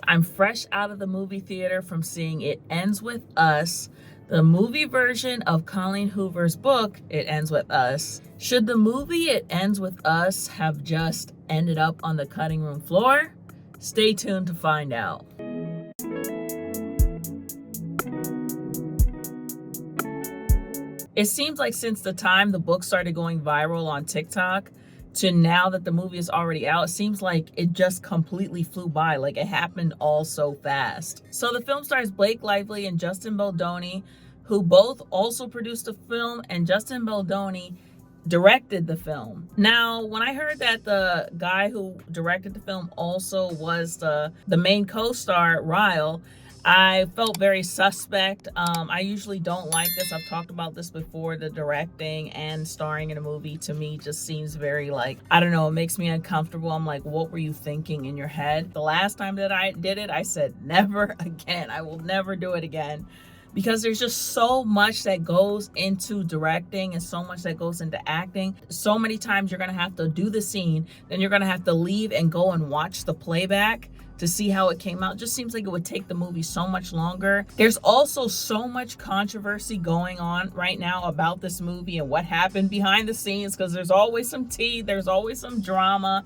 I'm fresh out of the movie theater from seeing It Ends With Us, the movie version of Colleen Hoover's book, It Ends With Us. Should the movie It Ends With Us have just ended up on the cutting room floor? Stay tuned to find out. It seems like since the time the book started going viral on TikTok to now that the movie is already out, it seems like it just completely flew by. Like it happened all so fast. So the film stars Blake Lively and Justin Baldoni, who both also produced the film, and Justin Baldoni directed the film. Now, when I heard that the guy who directed the film also was the main co-star, Ryle, I felt very suspect. I usually don't like this. I've talked about this before. The directing and starring in a movie to me just seems very like, I don't know, it makes me uncomfortable. I'm like, what were you thinking in your head? The last time that I did it, I said, never again. I will never do it again. Because there's just so much that goes into directing and so much that goes into acting. So many times you're going to have to do the scene, then you're going to have to leave and go and watch the playback to see how it came out. It just seems like it would take the movie so much longer. There's also so much controversy going on right now about this movie and what happened behind the scenes, because there's always some tea, there's always some drama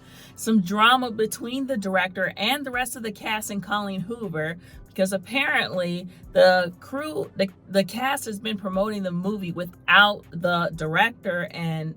between the director and the rest of the cast and Colleen Hoover, because apparently the crew, the cast has been promoting the movie without the director and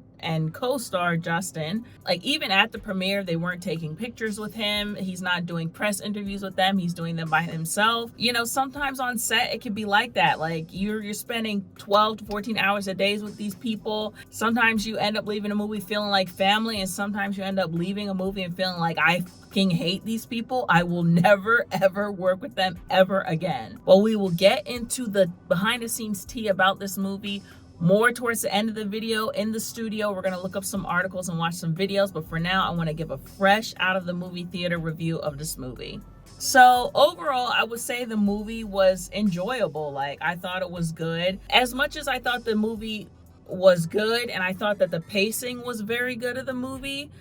co-star Justin. Like even at the premiere, they weren't taking pictures with him. He's not doing press interviews with them. He's doing them by himself. You know, sometimes on set it can be like that. Like you're spending 12 to 14 hours a day with these people. Sometimes you end up leaving a movie feeling like family, and sometimes you end up leaving a movie and feeling like, I fucking hate these people. I will never ever work with them ever again. Well, we will get into the behind the scenes tea about this movie more towards the end of the video in the studio. We're going to look up some articles and watch some videos, but for now I want to give a fresh out of the movie theater review of this movie. So overall, I would say the movie was enjoyable. Like I thought it was good. As much as I thought the movie was good and I thought that the pacing was very good of the movie,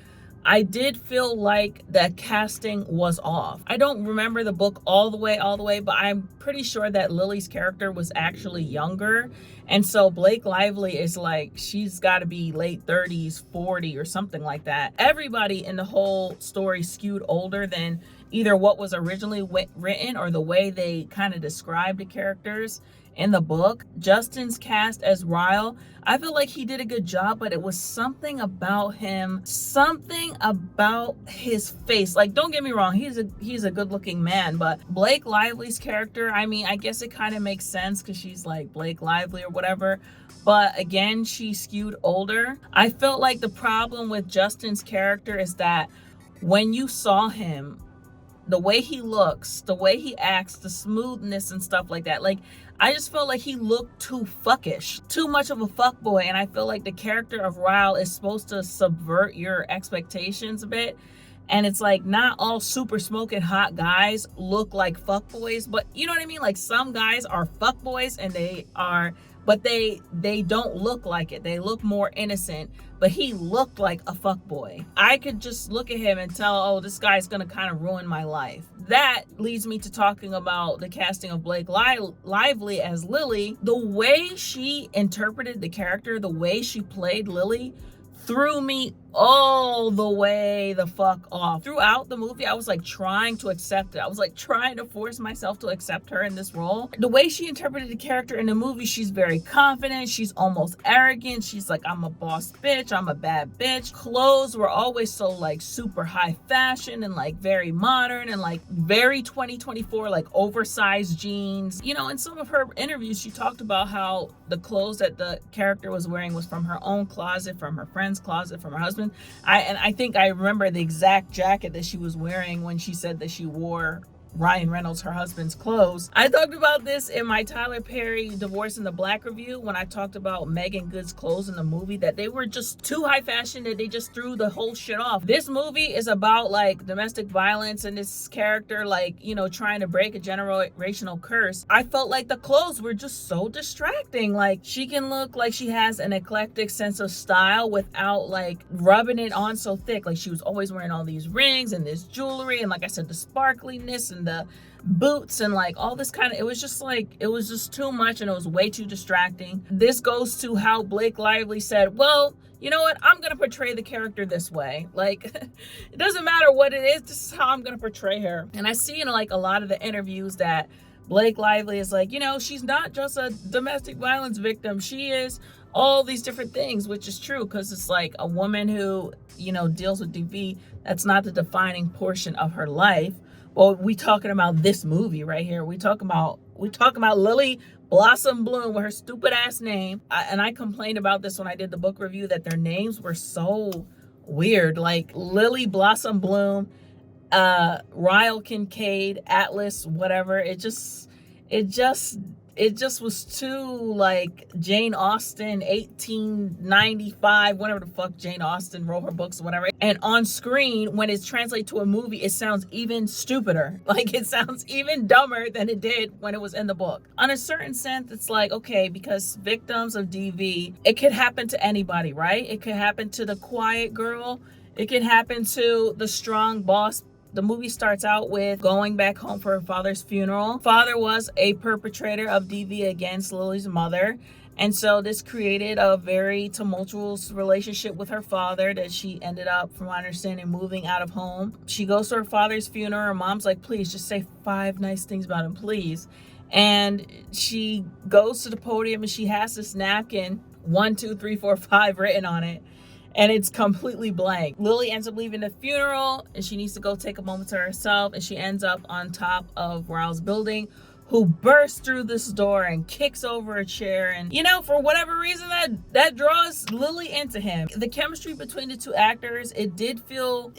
I did feel like the casting was off. I don't remember the book all the way, but I'm pretty sure that Lily's character was actually younger. And so Blake Lively is like, she's got to be late 30s, 40 or something like that. Everybody in the whole story skewed older than either what was originally written or the way they kind of described the characters in the book. Justin's cast as Ryle, I feel like he did a good job, but it was something about him, something about his face. Like, don't get me wrong, he's a good looking man, but Blake Lively's character, I mean, I guess it kind of makes sense because she's like Blake Lively or whatever, but again, she skewed older. I felt like the problem with Justin's character is that when you saw him, the way he looks, the way he acts, the smoothness and stuff like that, like I just felt like he looked too fuckish, too much of a fuckboy. And I feel like the character of Ryle is supposed to subvert your expectations a bit. And it's like not all super smoking hot guys look like fuckboys, but you know what I mean? Like some guys are fuckboys and but they don't look like it. They look more innocent, but he looked like a fuckboy. I could just look at him and tell, oh, this guy's gonna kind of ruin my life. That leads me to talking about the casting of Blake Lively as Lily. The way she interpreted the character, the way she played Lily, threw me all the way the fuck off. Throughout the movie, I was like trying to accept it. I was like trying to force myself to accept her in this role. The way she interpreted the character in the movie, she's very confident. She's almost arrogant. She's like, I'm a boss bitch. I'm a bad bitch. Clothes were always so like super high fashion and like very modern and like very 2024, like oversized jeans. You know, in some of her interviews, she talked about how the clothes that the character was wearing was from her own closet, from her friend's closet, from her husband. I think I remember the exact jacket that she was wearing when she said that she wore Ryan Reynolds, her husband's clothes. I talked about this in my Tyler Perry Divorce in the Black review when I talked about Megan Good's clothes in the movie, that they were just too high fashion, that they just threw the whole shit off. This movie is about like domestic violence and this character like, you know, trying to break a generational curse. I felt like the clothes were just so distracting. Like she can look like she has an eclectic sense of style without like rubbing it on so thick. Like she was always wearing all these rings and this jewelry and like I said, the sparkliness and and the boots and like all this kind of, it was just like, it was just too much and it was way too distracting. This goes to how Blake Lively said, well, you know what, I'm gonna portray the character this way. Like, it doesn't matter what it is, this is how I'm gonna portray her. And I see in like a lot of the interviews that Blake Lively is like, you know, she's not just a domestic violence victim, she is all these different things, which is true, because it's like a woman who, you know, deals with DV, that's not the defining portion of her life. Well, we talking about this movie right here. We talking about Lily Blossom Bloom with her stupid ass name. And I complained about this when I did the book review, that their names were so weird. Like Lily Blossom Bloom, Ryle Kincaid, Atlas, whatever. It just was too like Jane Austen 1895, whatever the fuck Jane Austen wrote her books or whatever. And on screen, when it's translated to a movie, it sounds even stupider. Like, it sounds even dumber than it did when it was in the book. On a certain sense, it's like, okay, because victims of DV, it could happen to anybody, right? It could happen to the quiet girl. It could happen to the strong boss. The movie starts out with going back home for her father's funeral. Father was a perpetrator of DV against Lily's mother. And so this created a very tumultuous relationship with her father that she ended up, from my understanding, moving out of home. She goes to her father's funeral. Her mom's like, please just say 5 nice things about him, please. And she goes to the podium and she has this napkin, 1, 2, 3, 4, 5 written on it. And it's completely blank. Lily ends up leaving the funeral and she needs to go take a moment to herself, and she ends up on top of Ryle's building, who bursts through this door and kicks over a chair. And, you know, for whatever reason, that draws Lily into him. The chemistry between the two actors, it did feel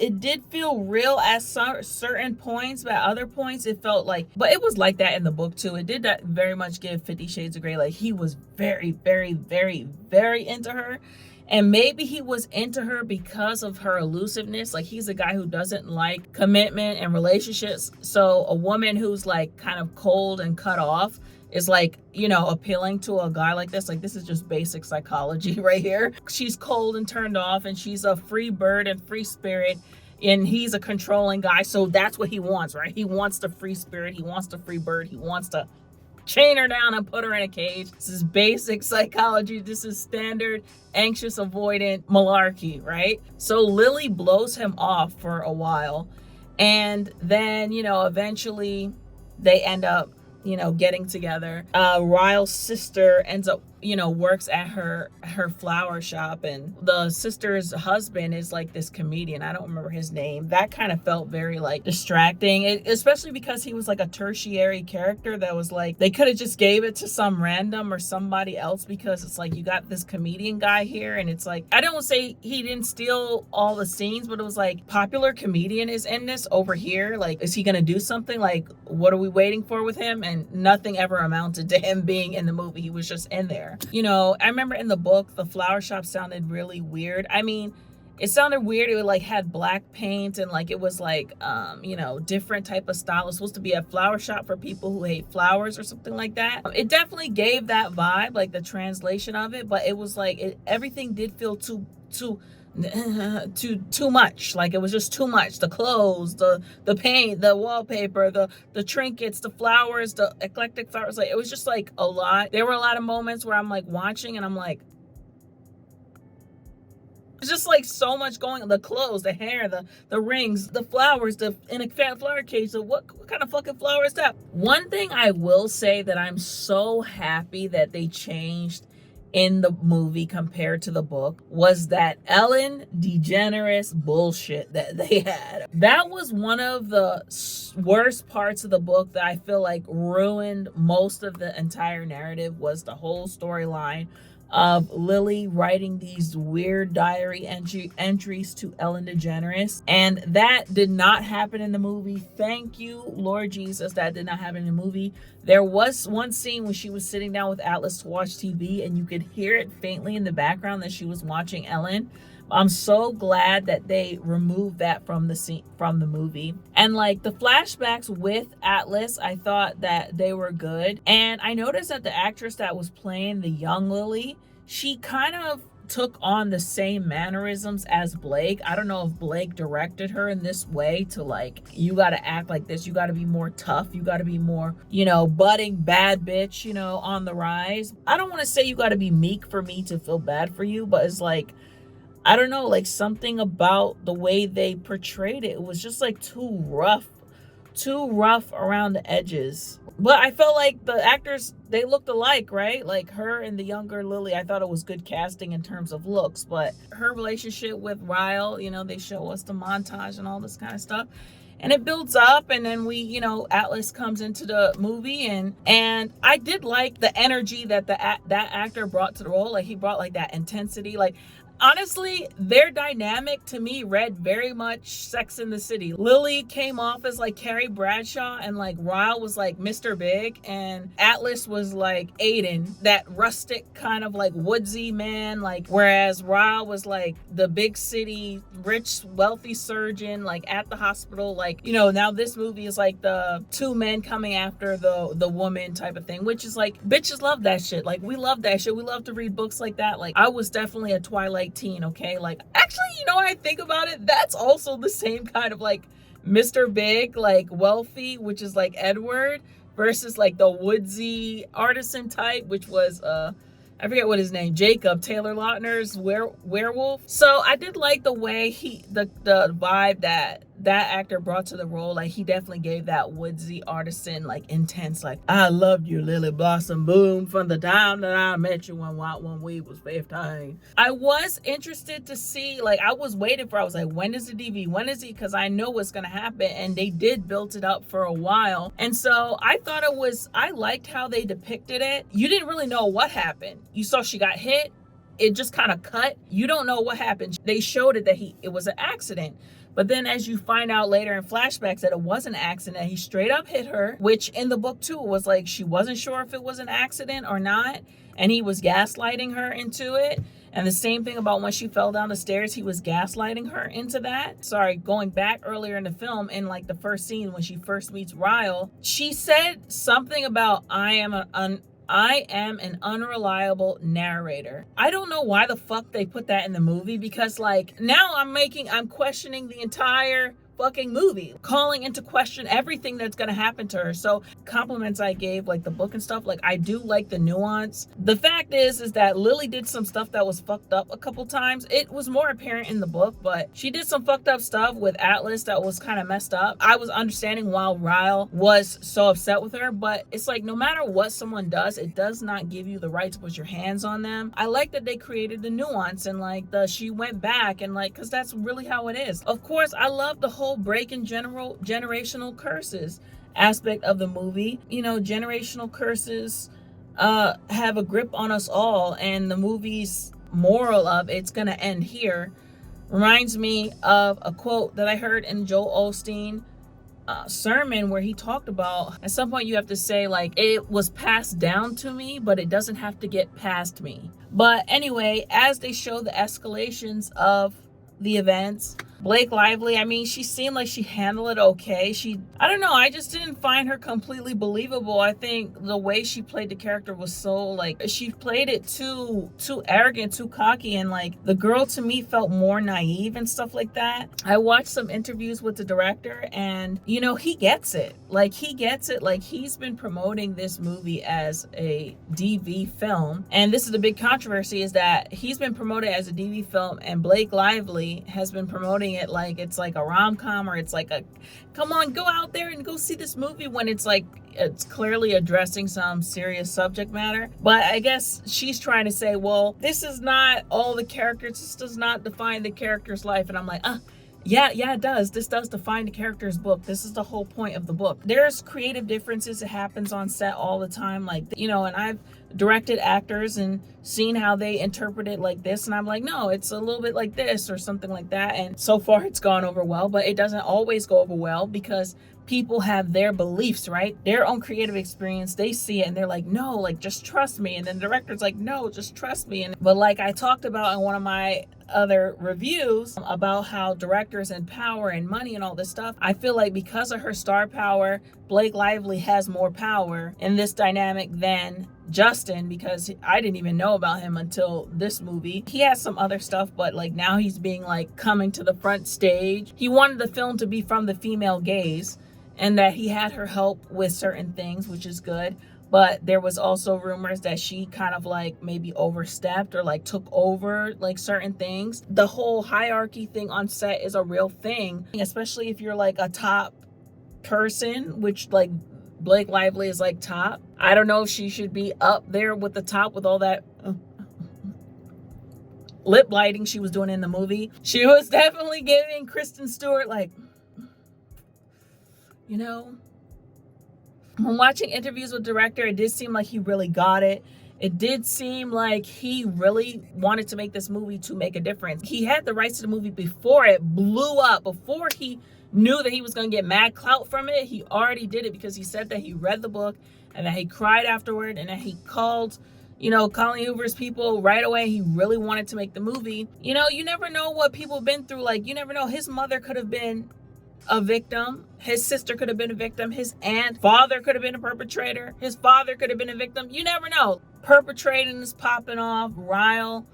real at certain points, but at other points it felt like, but it was like that in the book too. It did that very much give 50 Shades of Grey. Like, he was very, very, very, very into her. And maybe he was into her because of her elusiveness. Like, he's a guy who doesn't like commitment and relationships. So a woman who's like kind of cold and cut off is like, you know, appealing to a guy like this. Like, this is just basic psychology right here. She's cold and turned off, and she's a free bird and free spirit. And he's a controlling guy. So that's what he wants, right? He wants the free spirit. He wants the free bird. He wants to chain her down and put her in a cage. This is basic psychology. This is standard anxious avoidant malarkey, right? So Lily blows him off for a while, and then, you know, eventually they end up, you know, getting together. Ryle's sister ends up, you know, works at her flower shop, and the sister's husband is like this comedian. I don't remember his name. That kind of felt very like distracting, especially because he was like a tertiary character that was like, they could have just gave it to some random or somebody else, because it's like, you got this comedian guy here, and it's like, I don't say he didn't steal all the scenes, but it was like, popular comedian is in this over here. Like, is he gonna do something? Like, what are we waiting for with him? And nothing ever amounted to him being in the movie. He was just in there. You know, I remember in the book, the flower shop sounded really weird. I mean, it sounded weird. It like had black paint, and like it was like, you know, different type of style. It's supposed to be a flower shop for people who hate flowers or something like that. It definitely gave that vibe, like the translation of it, but it was like, everything did feel too much. Like, it was just too much. The clothes, the paint, the wallpaper, the trinkets, the flowers, the eclectic flowers. Like, it was just like a lot. There were a lot of moments where I'm like watching and I'm like, it's just like so much going on. The clothes, the hair, the rings, the flowers, in a fat flower cage. So what kind of fucking flower is that? One thing I will say that I'm so happy that they changed in the movie compared to the book was that Ellen DeGeneres bullshit that they had. That was one of the worst parts of the book that I feel like ruined most of the entire narrative, was the whole storyline of Lily writing these weird diary entries to Ellen DeGeneres. And that did not happen in the movie. Thank you, Lord Jesus, that did not happen in the movie. There was one scene when she was sitting down with Atlas to watch TV, and you could hear it faintly in the background that she was watching Ellen. I'm so glad that they removed that from the scene, from the movie. And like the flashbacks with Atlas, I thought that they were good. And I noticed that the actress that was playing the young Lily, she kind of took on the same mannerisms as Blake. I don't know if Blake directed her in this way to like, you got to act like this, you got to be more tough, you got to be more, budding bad bitch, on the rise. I don't want to say you got to be meek for me to feel bad for you, but it's like, I don't know, like something about the way they portrayed it, it was just like too rough around the edges. But I felt like the actors, they looked alike, right? Like her and the younger Lily, I thought it was good casting in terms of looks. But her relationship with Ryle, they show us the montage and all this kind of stuff. And it builds up, and then we, Atlas comes into the movie, and I did like the energy that that actor brought to the role. Like he brought like that intensity. Like honestly, their dynamic to me read very much Sex in the City. Lily came off as like Carrie Bradshaw, and like Ryle was like Mr. Big, and Atlas was like Aiden, that rustic kind of like woodsy man, like, whereas Ryle was like the big city, rich, wealthy surgeon, like at the hospital. Like, now this movie is like the two men coming after the woman type of thing, which is like, bitches love that shit. Like, we love that shit. We love to read books like that. Like, I was definitely a Twilight teen, okay? Like, actually, when I think about it, that's also the same kind of like Mr. Big, like wealthy, which is like Edward, versus like the woodsy artisan type, which was I forget what his name, Jacob, Taylor Lautner's werewolf. So I did like the way the vibe that actor brought to the role. Like he definitely gave that woodsy artisan, like intense, like, I loved you, Lily Blossom Boom, from the time that I met you when we was 15. I was interested to see, like, I was like, when is the DV? When is he? Because I know what's going to happen. And they did build it up for a while. And so I thought I liked how they depicted it. You didn't really know what happened. You saw she got hit. It just kind of cut. You don't know what happened. They showed it that it was an accident. But then as you find out later in flashbacks that it was an accident, he straight up hit her, which in the book too was like, she wasn't sure if it was an accident or not. And he was gaslighting her into it. And the same thing about when she fell down the stairs, he was gaslighting her into that. Sorry, going back earlier in the film, in like the first scene when she first meets Ryle, she said something about, I am an unreliable narrator. I don't know why the fuck they put that in the movie, because like now I'm questioning the entire fucking movie, calling into question everything that's gonna happen to her. So compliments I gave, like the book and stuff, like I do like the nuance. The fact is that Lily did some stuff that was fucked up a couple times. It was more apparent in the book, but she did some fucked up stuff with Atlas that was kind of messed up. I was understanding why Ryle was so upset with her, but it's like, no matter what someone does, it does not give you the right to put your hands on them. I like that they created the nuance, and like she went back, and like, because that's really how it is. Of course, I love the whole breaking generational curses aspect of the movie. Generational curses have a grip on us all, and the movie's moral of it's gonna end here reminds me of a quote that I heard in Joel Osteen sermon, where he talked about, at some point you have to say, like, it was passed down to me, but it doesn't have to get past me. But anyway, as they show the escalations of the events, Blake Lively, I mean, she seemed like she handled it okay. I don't know, I just didn't find her completely believable. I think the way she played the character was so, like, she played it too arrogant, too cocky, and like the girl to me felt more naive and stuff like that. I watched some interviews with the director, and he gets it. Like, he's been promoting this movie as a DV film, and this is the big controversy, is that he's been promoted as a DV film, and Blake Lively has been promoting it like it's like a rom-com, or it's like a, come on, go out there and go see this movie, when it's like, it's clearly addressing some serious subject matter. But I guess she's trying to say, well, this is not all the characters, this does not define the character's life. And I'm like, yeah, it does. This does define the character's book. This is the whole point of the book. There's creative differences. It happens on set all the time. Like, and I've directed actors and seen how they interpret it like this. And I'm like, no, it's a little bit like this or something like that. And so far it's gone over well, but it doesn't always go over well, because people have their beliefs, right? Their own creative experience. They see it and they're like, no, like, just trust me. And then the director's like, no, just trust me. But like I talked about in one of my other reviews about how directors and power and money and all this stuff, I feel like because of her star power, Blake Lively has more power in this dynamic than Justin, because I didn't even know about him until this movie. He has some other stuff, but like now he's being like coming to the front stage. He wanted the film to be from the female gaze, and that he had her help with certain things, which is good. But there was also rumors that she kind of like maybe overstepped or like took over like certain things. The whole hierarchy thing on set is a real thing, especially if you're like a top person, which like Blake Lively is like top. I don't know if she should be up there with the top with all that lip lighting she was doing in the movie. She was definitely giving Kristen Stewart like, you know, when watching interviews with the director, it did seem like he really got it. It did seem like he really wanted to make this movie to make a difference. He had the rights to the movie before it blew up, before he knew that he was going to get mad clout from it. He already did it because he said that he read the book and that he cried afterward and that he called, you know, Colleen Hoover's people right away. He really wanted to make the movie. You know, you never know what people have been through. Like, you never know. His mother could have been a victim. His sister could have been a victim. His father could have been a perpetrator. His father could have been a victim. You never know. Perpetrating is popping off. Ryle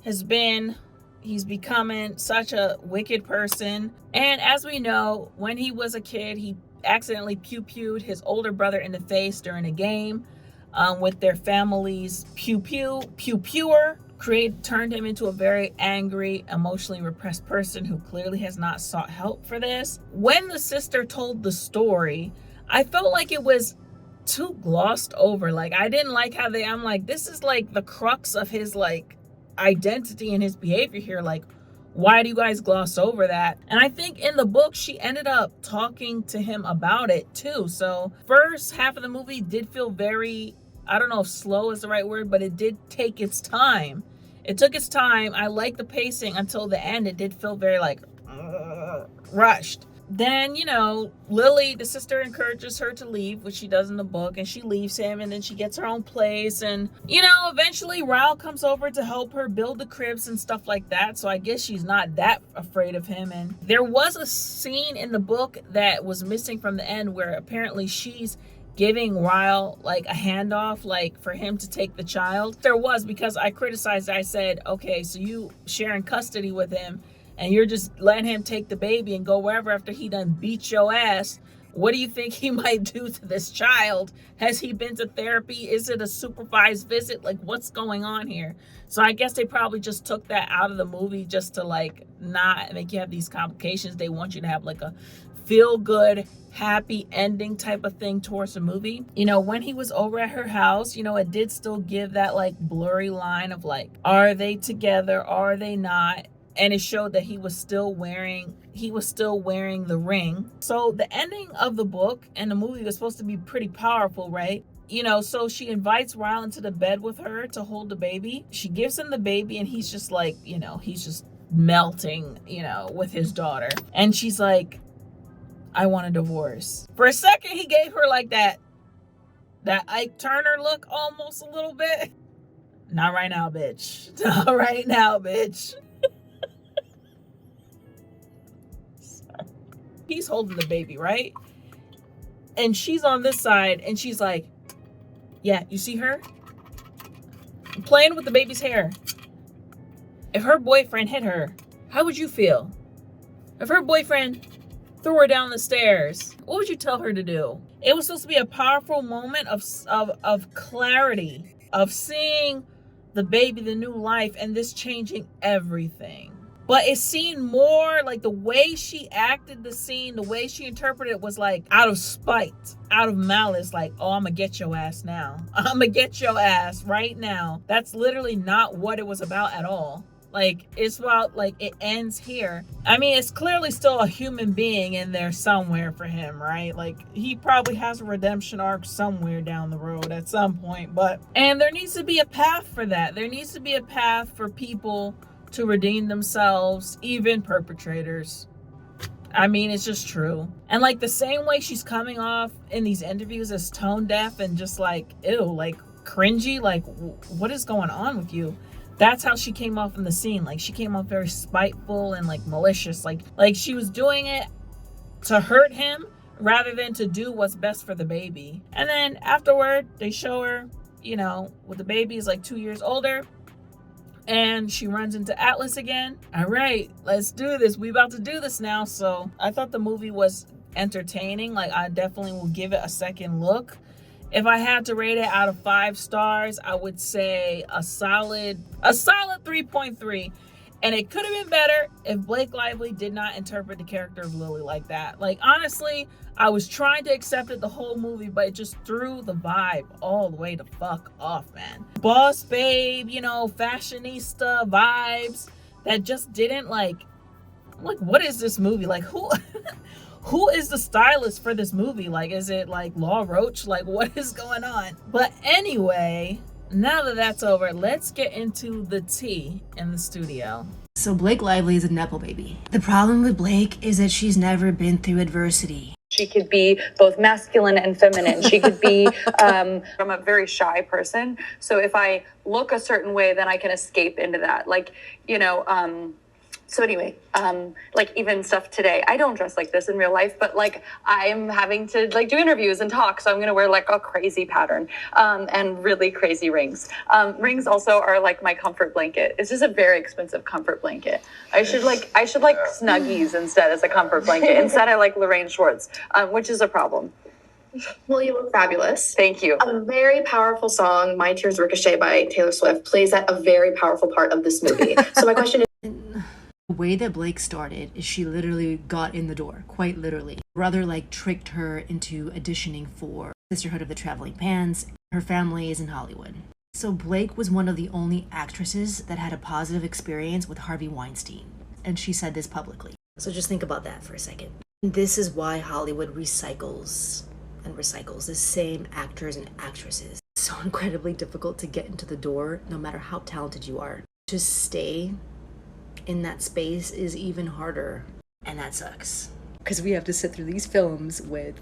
he's becoming such a wicked person. And as we know, when he was a kid, he accidentally pew-pewed his older brother in the face during a game with their family's pew-pewer. Turned him into a very angry, emotionally repressed person who clearly has not sought help for this. When the sister told the story, I felt like it was too glossed over. Like, I didn't like how I'm like, this is like the crux of his like identity and his behavior here. Like, why do you guys gloss over that? And I think in the book, she ended up talking to him about it too. So first half of the movie did feel very, I don't know if slow is the right word, but it did take its time. It took its time. I like the pacing until the end. It did feel very like rushed. Then, you know, Lily, the sister, encourages her to leave, which she does in the book, and she leaves him, and then she gets her own place. And, you know, eventually Ryle comes over to help her build the cribs and stuff like that. So I guess she's not that afraid of him. And there was a scene in the book that was missing from the end where apparently she's giving Ryle like a handoff, like for him to take the child. There was, because I criticized, I said, okay, so you sharing custody with him and you're just letting him take the baby and go wherever after he done beat your ass. What do you think he might do to this child? Has he been to therapy? Is it a supervised visit? Like, what's going on here? So I guess they probably just took that out of the movie just to like not make you have these complications. They want you to have like a feel good, happy ending type of thing towards the movie. You know, when he was over at her house, you know, it did still give that like blurry line of like, are they together? Are they not? And it showed that he was still wearing the ring. So the ending of the book and the movie was supposed to be pretty powerful, right? You know, so she invites Ryle into the bed with her to hold the baby. She gives him the baby and he's just like, you know, he's just melting, you know, with his daughter. And she's like, I want a divorce. For a second, he gave her like that Ike Turner look almost a little bit. Not right now, bitch. Not right now, bitch. He's holding the baby, right? And she's on this side and she's like, yeah, you see her? Playing with the baby's hair. If her boyfriend hit her, how would you feel? If her boyfriend threw her down the stairs, what would you tell her to do? It was supposed to be a powerful moment of clarity, of seeing the baby, the new life, and this changing everything. But it seemed more like the way she acted the scene, the way she interpreted it was like out of spite, out of malice, like, oh, I'm gonna get your ass now. I'm gonna get your ass right now. That's literally not what it was about at all. Like, it's about, like, it ends here. I mean, it's clearly still a human being in there somewhere for him, right? Like, he probably has a redemption arc somewhere down the road at some point. And there needs to be a path for that. There needs to be a path for people to redeem themselves, even perpetrators. I mean, it's just true. And like the same way she's coming off in these interviews as tone deaf and just like, ew, like cringy, like what is going on with you? That's how she came off in the scene. Like, she came off very spiteful and like malicious. Like she was doing it to hurt him rather than to do what's best for the baby. And then afterward, they show her you know, with the baby is like 2 years older. And she runs into Atlas again. All right, let's do this. We about to do this now. So I thought the movie was entertaining. Like, I definitely will give it a second look. If I had to rate it out of 5 stars, I would say a solid 3.3. And it could have been better if Blake Lively did not interpret the character of Lily like that. Like, honestly, I was trying to accept it the whole movie, but it just threw the vibe all the way the fuck off, man. Boss babe, you know, fashionista vibes that just didn't like, what is this movie? Like, who is the stylist for this movie? Like, is it like Law Roach? Like, what is going on? But anyway, now that that's over, let's get into the tea in the studio. So Blake Lively is a Nepo baby. The problem with Blake is that she's never been through adversity. She could be both masculine and feminine. She could be, I'm a very shy person. So if I look a certain way, then I can escape into that. Like, you know, so anyway, like even stuff today, I don't dress like this in real life, but like I'm having to like do interviews and talk. So I'm going to wear like a crazy pattern, and really crazy rings. Rings also are like my comfort blanket. It's just a very expensive comfort blanket. I should like Snuggies instead as a comfort blanket. Instead I like Lorraine Schwartz, which is a problem. Well, you look fabulous. Thank you. A very powerful song, My Tears Ricochet by Taylor Swift, plays at a very powerful part of this movie. So my question is, the way that Blake started is she literally got in the door, quite literally. Brother like tricked her into auditioning for Sisterhood of the Traveling Pants. Her family is in Hollywood. So Blake was one of the only actresses that had a positive experience with Harvey Weinstein. And she said this publicly. So just think about that for a second. This is why Hollywood recycles the same actors and actresses. It's so incredibly difficult to get into the door, no matter how talented you are. To stay in that space is even harder, and that sucks because we have to sit through these films with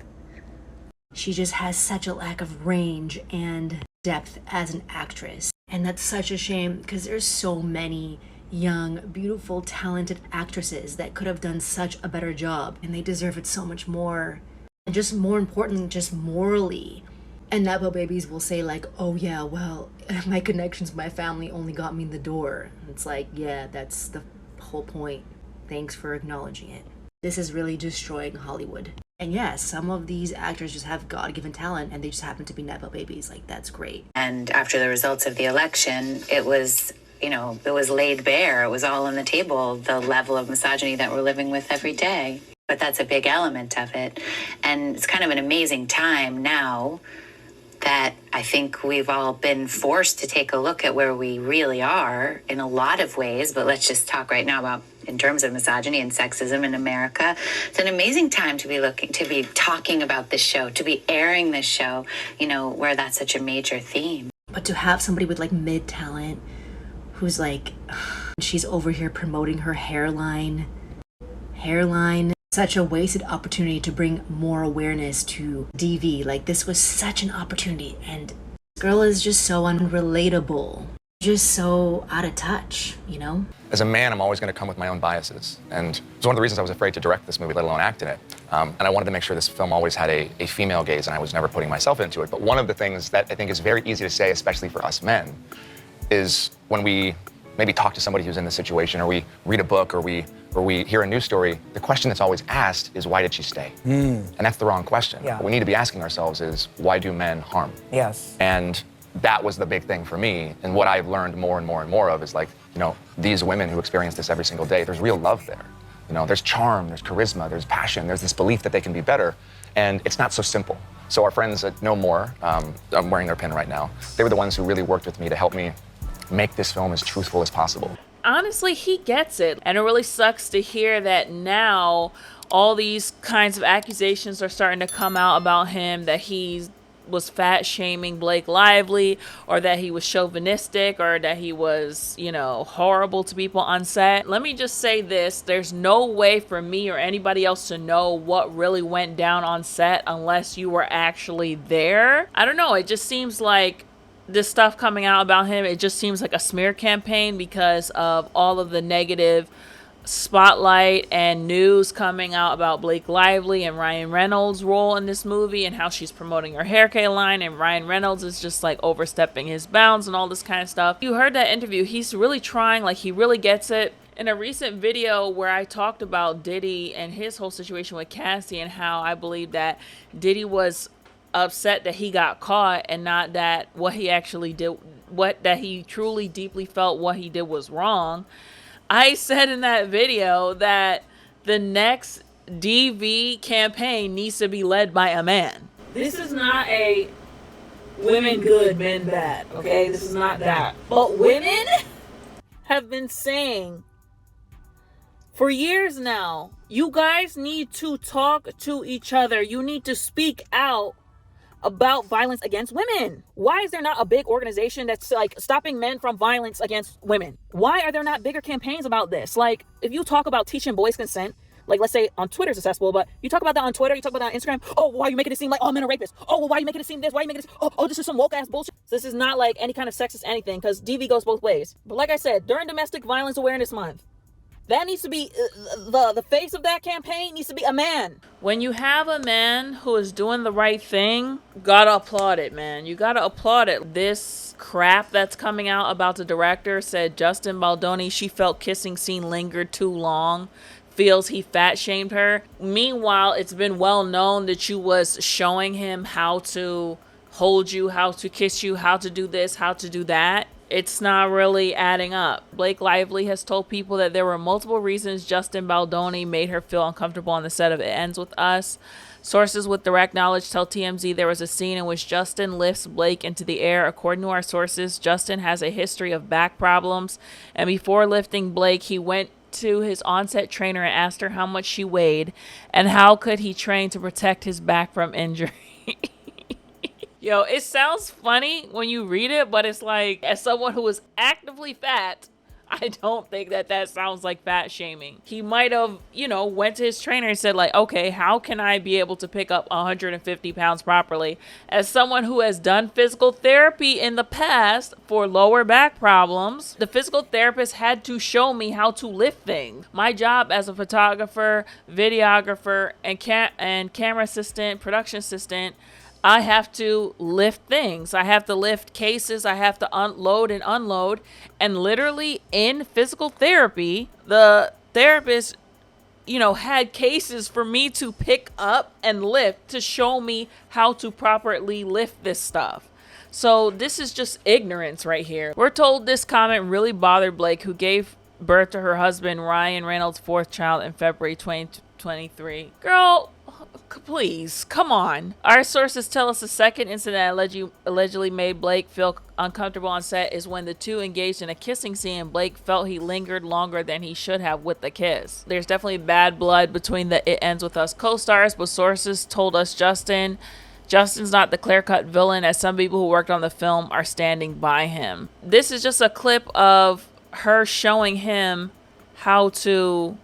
she just has such a lack of range and depth as an actress, and that's such a shame because there's so many young, beautiful, talented actresses that could have done such a better job, and they deserve it so much more, and just more important, just morally. And Nepo babies will say like, oh yeah, well, my connections with my family only got me in the door. It's like, yeah, that's the whole point. Thanks for acknowledging it. This is really destroying Hollywood. And yes, some of these actors just have God-given talent and they just happen to be Nepo babies. Like, that's great. And after the results of the election, it was, you know, it was laid bare. It was all on the table, the level of misogyny that we're living with every day. But that's a big element of it. And it's kind of an amazing time now that I think we've all been forced to take a look at where we really are in a lot of ways. But let's just talk right now about in terms of misogyny and sexism in America. It's an amazing time to be talking about this show, to be airing this show, you know, where that's such a major theme. But to have somebody with like mid talent who's like, she's over here promoting her hairline, such a wasted opportunity to bring more awareness to DV. Like, this was such an opportunity, and this girl is just so unrelatable, just so out of touch, you know? As a man, I'm always going to come with my own biases, and it's one of the reasons I was afraid to direct this movie, let alone act in it. And I wanted to make sure this film always had a female gaze, and I was never putting myself into it. But one of the things that I think is very easy to say, especially for us men, is when we maybe talk to somebody who's in this situation, or we read a book, or we hear a news story, the question that's always asked is, why did she stay? And that's the wrong question. Yeah. What we need to be asking ourselves is, why do men harm? Yes. And that was the big thing for me. And what I've learned more and more and more of is, like, you know, these women who experience this every single day, there's real love there. You know, there's charm, there's charisma, there's passion, there's this belief that they can be better. And it's not so simple. So our friends at No More, I'm wearing their pin right now, they were the ones who really worked with me to help me make this film as truthful as possible. Honestly, he gets it. And it really sucks to hear that now all these kinds of accusations are starting to come out about him, that he was fat shaming Blake Lively, or that he was chauvinistic, or that he was, you know, horrible to people on set. Let me just say this. There's no way for me or anybody else to know what really went down on set unless you were actually there. I don't know. It just seems like this stuff coming out about him, it just seems like a smear campaign because of all of the negative spotlight and news coming out about Blake Lively and Ryan Reynolds' role in this movie and how she's promoting her hair care line, and Ryan Reynolds is just like overstepping his bounds and all this kind of stuff. You heard that interview. He's really trying, like he really gets it. In a recent video where I talked about Diddy and his whole situation with Cassie and how I believe that Diddy was upset that he got caught and not that what he actually did, that he truly deeply felt what he did was wrong. I said in that video that the next DV campaign needs to be led by a man. This is not a women good, men bad, okay? This is not that. But women have been saying for years now, you guys need to talk to each other. You need to speak out about violence against women. Why is there not a big organization that's like stopping men from violence against women? Why are there not bigger campaigns about this? Like, if you talk about teaching boys consent, like let's say on Twitter is successful, but you talk about that on Twitter, you talk about that on Instagram. Oh, why are you making it seem like all men are rapists? Oh, well, why are you making it seem this? Why are you making this? Oh, this is some woke ass bullshit. This is not like any kind of sexist anything, because DV goes both ways. But like I said, during Domestic Violence Awareness Month, that needs to be the face of that campaign needs to be a man. When you have a man who is doing the right thing, gotta applaud it, man. You gotta applaud it. This crap that's coming out about the director said Justin Baldoni, she felt kissing scene lingered too long, feels he fat shamed her. Meanwhile, it's been well known that you was showing him how to hold you, how to kiss you, how to do this, how to do that. It's not really adding up. Blake Lively has told people that there were multiple reasons Justin Baldoni made her feel uncomfortable on the set of It Ends With Us. Sources with direct knowledge tell TMZ there was a scene in which Justin lifts Blake into the air. According to our sources, Justin has a history of back problems, and before lifting Blake, he went to his on-set trainer and asked her how much she weighed and how could he train to protect his back from injury. Yo, it sounds funny when you read it, but it's like, as someone who is actively fat, I don't think that sounds like fat shaming. He might have, went to his trainer and said like, okay, how can I be able to pick up 150 pounds properly? As someone who has done physical therapy in the past for lower back problems, the physical therapist had to show me how to lift things. My job as a photographer, videographer, and camera assistant, production assistant, I have to lift things. I have to lift cases. I have to unload and unload. And literally in physical therapy, the therapist, had cases for me to pick up and lift to show me how to properly lift this stuff. So this is just ignorance right here. We're told this comment really bothered Blake, who gave birth to her husband, Ryan Reynolds' fourth child in February 2023. Girl, please, come on. Our sources tell us the second incident that allegedly made Blake feel uncomfortable on set is when the two engaged in a kissing scene and Blake felt he lingered longer than he should have with the kiss. There's definitely bad blood between the It Ends With Us co-stars, but sources told us Justin's not the clear-cut villain, as some people who worked on the film are standing by him. This is just a clip of her showing him how to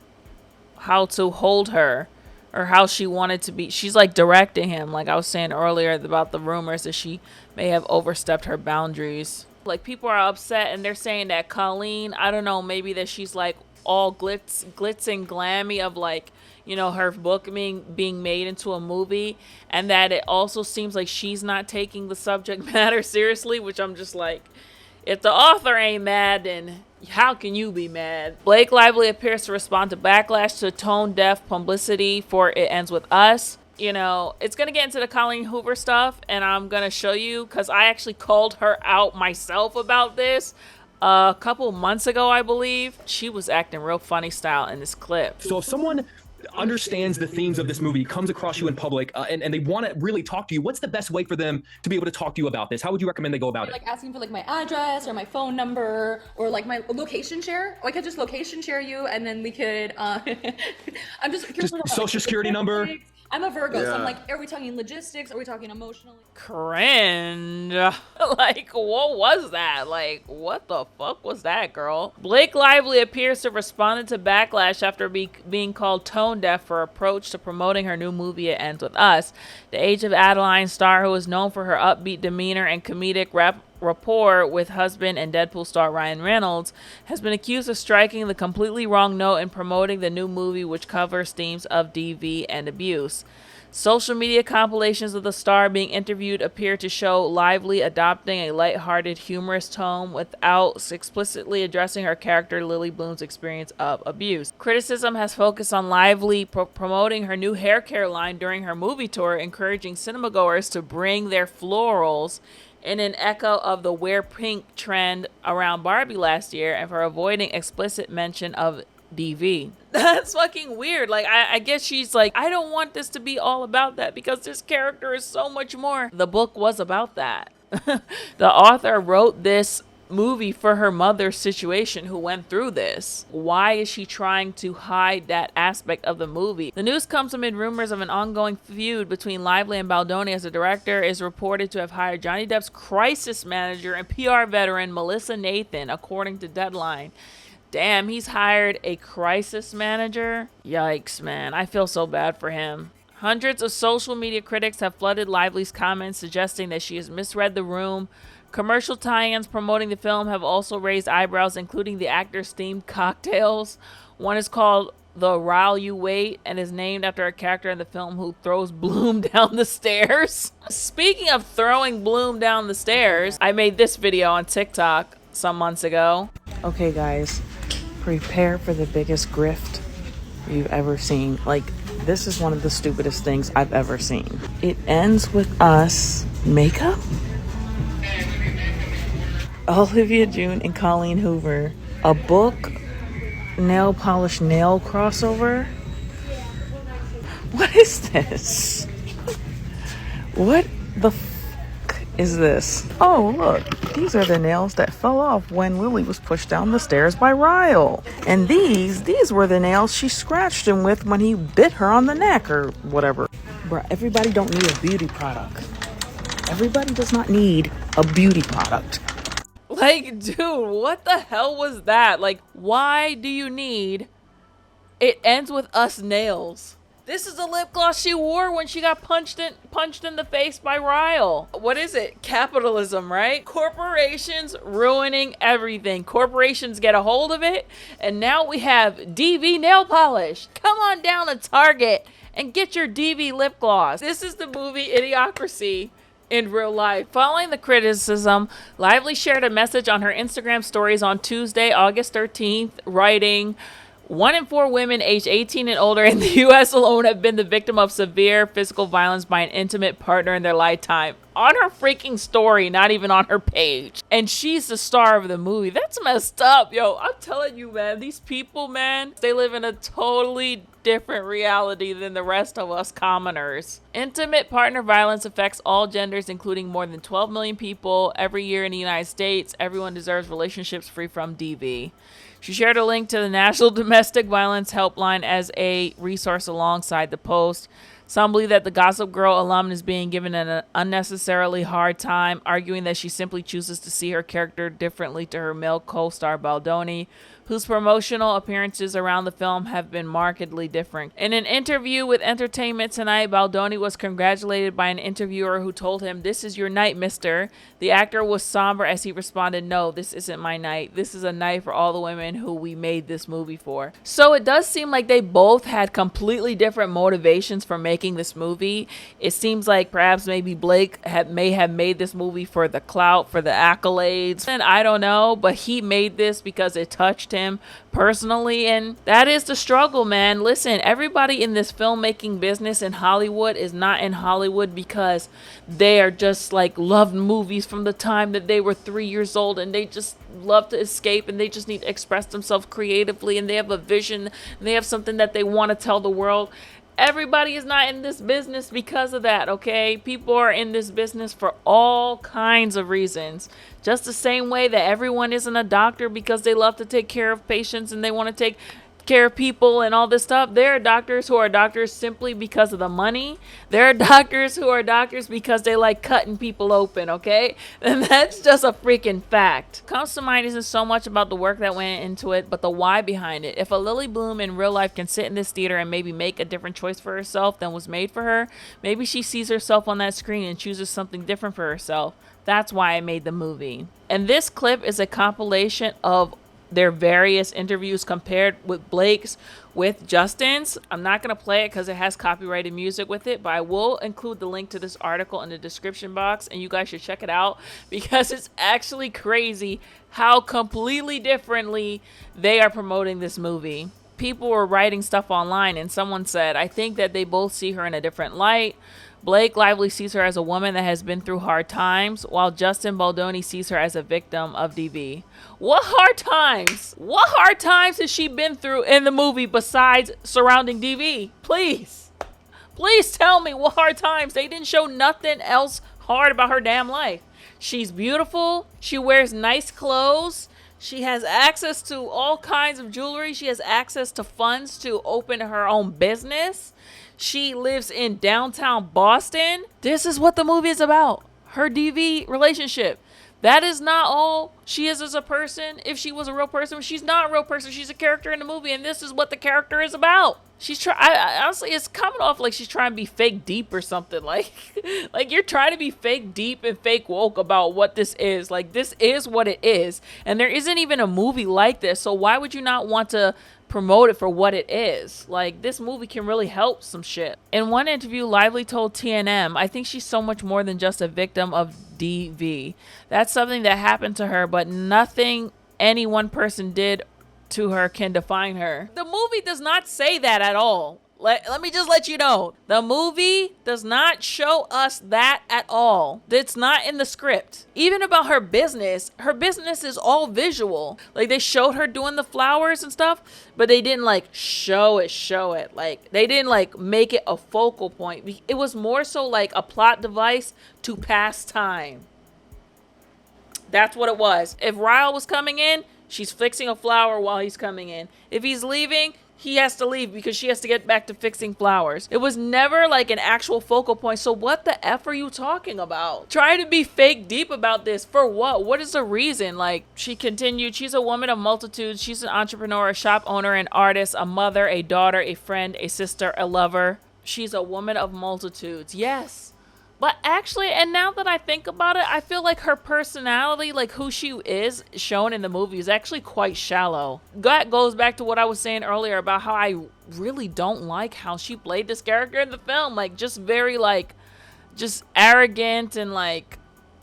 hold her, or how she wanted to be. She's like directing him, like I was saying earlier about the rumors that she may have overstepped her boundaries. Like, people are upset and they're saying that Colleen, I don't know, maybe that she's like all glitz and glammy of like, her book being made into a movie, and that it also seems like she's not taking the subject matter seriously, which I'm just like, if the author ain't mad, then how can you be mad? Blake Lively appears to respond to backlash to tone-deaf publicity for It Ends With Us. It's going to get into the Colleen Hoover stuff, and I'm going to show you, because I actually called her out myself about this a couple months ago, I believe. She was acting real funny style in this clip. So if someone understands the themes of this movie, comes across you in public, and they want to really talk to you, what's the best way for them to be able to talk to you about this? How would you recommend they go about it? Like asking for like my address or my phone number or like my location share. Or I could just location share you, and then we could I'm just social security number. I'm a Virgo, so I'm like, are we talking logistics? Are we talking emotionally? Cringe. Like, what was that? Like, what the fuck was that, girl? Blake Lively appears to have responded to backlash after being called tone deaf for her approach to promoting her new movie It Ends With Us. The Age of Adeline star, who is known for her upbeat demeanor and comedic rapport with husband and Deadpool star Ryan Reynolds, has been accused of striking the completely wrong note in promoting the new movie, which covers themes of DV and abuse. Social media compilations of the star being interviewed appear to show Lively adopting a lighthearted, humorous tone without explicitly addressing her character Lily Bloom's experience of abuse. Criticism has focused on Lively promoting her new hair care line during her movie tour, encouraging cinemagoers to bring their florals in an echo of the wear pink trend around Barbie last year, and for avoiding explicit mention of DV. That's fucking weird. Like, I guess she's like, I don't want this to be all about that because this character is so much more. The book was about that. The author wrote this movie for her mother's situation who went through this. Why is she trying to hide that aspect of the movie? The news comes amid rumors of an ongoing feud between Lively and Baldoni, as the director is reported to have hired Johnny Depp's crisis manager and PR veteran Melissa Nathan, according to Deadline. Damn, he's hired a crisis manager? Yikes, man. I feel so bad for him. Hundreds of social media critics have flooded Lively's comments, suggesting that she has misread the room. Commercial tie-ins promoting the film have also raised eyebrows, including the actor's themed cocktails. One is called The While You Wait and is named after a character in the film who throws Bloom down the stairs. Speaking of throwing Bloom down the stairs, I made this video on TikTok some months ago. Okay, guys. Prepare for the biggest grift you've ever seen. Like, this is one of the stupidest things I've ever seen. It ends with us makeup. Olivia June and Colleen Hoover. A book, nail polish nail crossover. What is this? What the fuck is this? Oh, look. These are the nails that fell off when Lily was pushed down the stairs by Ryle. And these were the nails she scratched him with when he bit her on the neck or whatever. Bruh, everybody don't need a beauty product. Everybody does not need a beauty product. Like, dude, what the hell was that? Like, why do you need... It ends with us nails. This is the lip gloss she wore when she got punched in the face by Ryle. What is it? Capitalism, right? Corporations ruining everything. Corporations get a hold of it, and now we have DV nail polish. Come on down to Target and get your DV lip gloss. This is the movie Idiocracy in real life. Following the criticism, Lively shared a message on her Instagram stories on Tuesday, August 13th, writing, 1 in 4 women aged 18 and older in the U.S. alone have been the victim of severe physical violence by an intimate partner in their lifetime. On her freaking story, not even on her page. And she's the star of the movie. That's messed up, yo. I'm telling you, man. These people, man, they live in a totally different reality than the rest of us commoners. Intimate partner violence affects all genders, including more than 12 million people every year in the United States. Everyone deserves relationships free from DV. She shared a link to the National Domestic Violence Helpline as a resource alongside the post. Some believe that the Gossip Girl alum is being given an unnecessarily hard time, arguing that she simply chooses to see her character differently to her male co-star Baldoni, whose promotional appearances around the film have been markedly different. In an interview with Entertainment Tonight, Baldoni was congratulated by an interviewer who told him, "This is your night, mister." The actor was somber as he responded, "No, this isn't my night. This is a night for all the women who we made this movie for." So it does seem like they both had completely different motivations for making this movie. It seems like perhaps maybe Blake may have made this movie for the clout, for the accolades, and I don't know, but he made this because it touched him personally, and that is the struggle, man. Listen, everybody in this filmmaking business in Hollywood is not in Hollywood because they are just like loved movies from the time that they were 3 years old, and they just love to escape, and they just need to express themselves creatively, and they have a vision, and they have something that they want to tell the world. Everybody is not in this business because of that, okay? People are in this business for all kinds of reasons. Just the same way that everyone isn't a doctor because they love to take care of patients and they want to take care of people and all this stuff. There are doctors who are doctors simply because of the money. There are doctors who are doctors because they like cutting people open, okay? And that's just a freaking fact. Comes to mind isn't so much about the work that went into it, but the why behind it. If a Lily Bloom in real life can sit in this theater and maybe make a different choice for herself than was made for her, maybe she sees herself on that screen and chooses something different for herself. That's why I made the movie. And this clip is a compilation of their various interviews compared with Blake's with Justin's. I'm not going to play it because it has copyrighted music with it, but I will include the link to this article in the description box, and you guys should check it out because it's actually crazy how completely differently they are promoting this movie. People were writing stuff online, and someone said, I think that they both see her in a different light. Blake Lively sees her as a woman that has been through hard times, while Justin Baldoni sees her as a victim of DV. What hard times? What hard times has she been through in the movie besides surrounding DV? Please. Please tell me what hard times. They didn't show nothing else hard about her damn life. She's beautiful. She wears nice clothes. She has access to all kinds of jewelry. She has access to funds to open her own business. She lives in downtown Boston. This is what the movie is about. Her DV relationship. That is not all she is as a person. If she was a real person, she's not a real person. She's a character in the movie, and this is what the character is about. She's honestly, it's coming off like she's trying to be fake deep or something. Like you're trying to be fake deep and fake woke about what this is. Like, this is what it is, and there isn't even a movie like this. So why would you not want to promote it for what it is? Like, this movie can really help some shit. In one interview, Lively told TNM, I think she's so much more than just a victim of DV. That's something that happened to her, but nothing any one person did to her can define her. The movie does not say that at all. Let me just let you know. The movie does not show us that at all. It's not in the script. Even about her business is all visual. Like, they showed her doing the flowers and stuff, but they didn't like show it. Like, they didn't like make it a focal point. It was more so like a plot device to pass time. That's what it was. If Ryle was coming in, she's fixing a flower while he's coming in. If he's leaving, he has to leave because she has to get back to fixing flowers. It was never like an actual focal point. So what the F are you talking about? Trying to be fake deep about this for what? What is the reason? Like, she continued, she's a woman of multitudes. She's an entrepreneur, a shop owner, an artist, a mother, a daughter, a friend, a sister, a lover. She's a woman of multitudes. Yes. But actually, and now that I think about it, I feel like her personality, like who she is shown in the movie, is actually quite shallow. That goes back to what I was saying earlier about how I really don't like how she played this character in the film. Like, just very like, just arrogant, and like,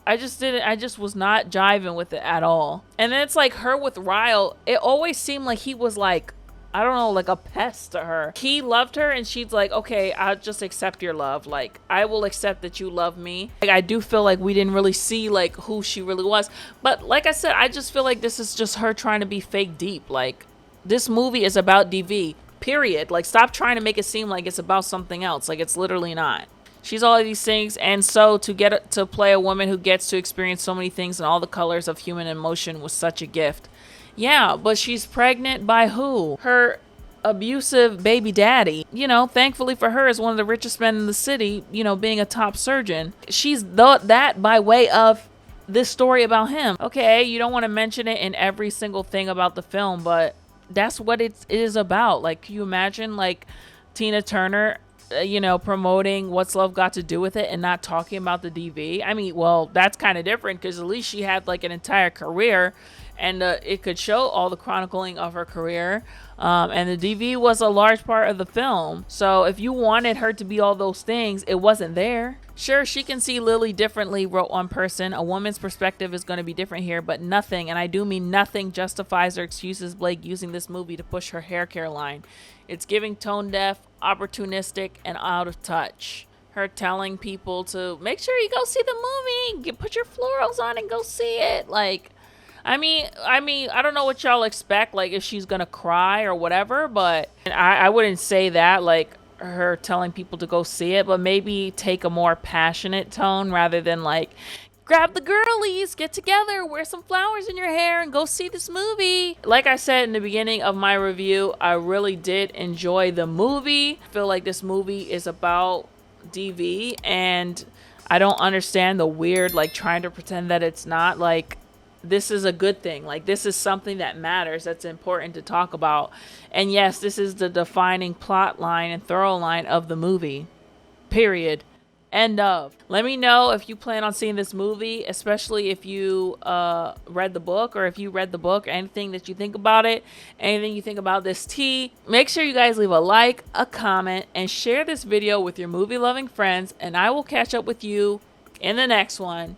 I just was not jiving with it at all. And then it's like her with Ryle, it always seemed like he was like, I don't know, like a pest to her. He loved her and she's like, okay, I'll just accept your love. Like, I will accept that you love me. Like, I do feel like we didn't really see like who she really was. But like I said, I just feel like this is just her trying to be fake deep. Like, this movie is about DV, period. Like, stop trying to make it seem like it's about something else. Like, it's literally not. She's all of these things, and so to play a woman who gets to experience so many things and all the colors of human emotion was such a gift. Yeah, but she's pregnant by who? Her abusive baby daddy. You know, thankfully for her, is one of the richest men in the city, you know, being a top surgeon. She's that by way of this story about him. Okay, you don't want to mention it in every single thing about the film, but that's what it is about. Like, can you imagine, like, Tina Turner, you know, promoting What's Love Got to Do with It and not talking about the DV? I mean, well, that's kind of different because at least she had like an entire career, and it could show all the chronicling of her career. And the DV was a large part of the film. So if you wanted her to be all those things, it wasn't there. Sure, she can see Lily differently, wrote one person. A woman's perspective is going to be different here, but nothing, and I do mean nothing, justifies or excuses Blake using this movie to push her hair care line. It's giving tone deaf, opportunistic, and out of touch. Her telling people to make sure you go see the movie, put your florals on and go see it. Like, I mean, I don't know what y'all expect, like if she's gonna cry or whatever, but I wouldn't say that, like her telling people to go see it, but maybe take a more passionate tone rather than like grab the girlies, get together, wear some flowers in your hair, and go see this movie. Like I said in the beginning of my review, I really did enjoy the movie. I feel like this movie is about DV, and I don't understand the weird, like, trying to pretend that it's not. Like, this is a good thing. Like, this is something that matters, that's important to talk about. And yes, this is the defining plot line and thorough line of the movie. Period. End of. Let me know if you plan on seeing this movie, especially if you read the book, or if you read the book, anything that you think about it, anything you think about this tea. Make sure you guys leave a like, a comment, and share this video with your movie loving friends, and I will catch up with you in the next one.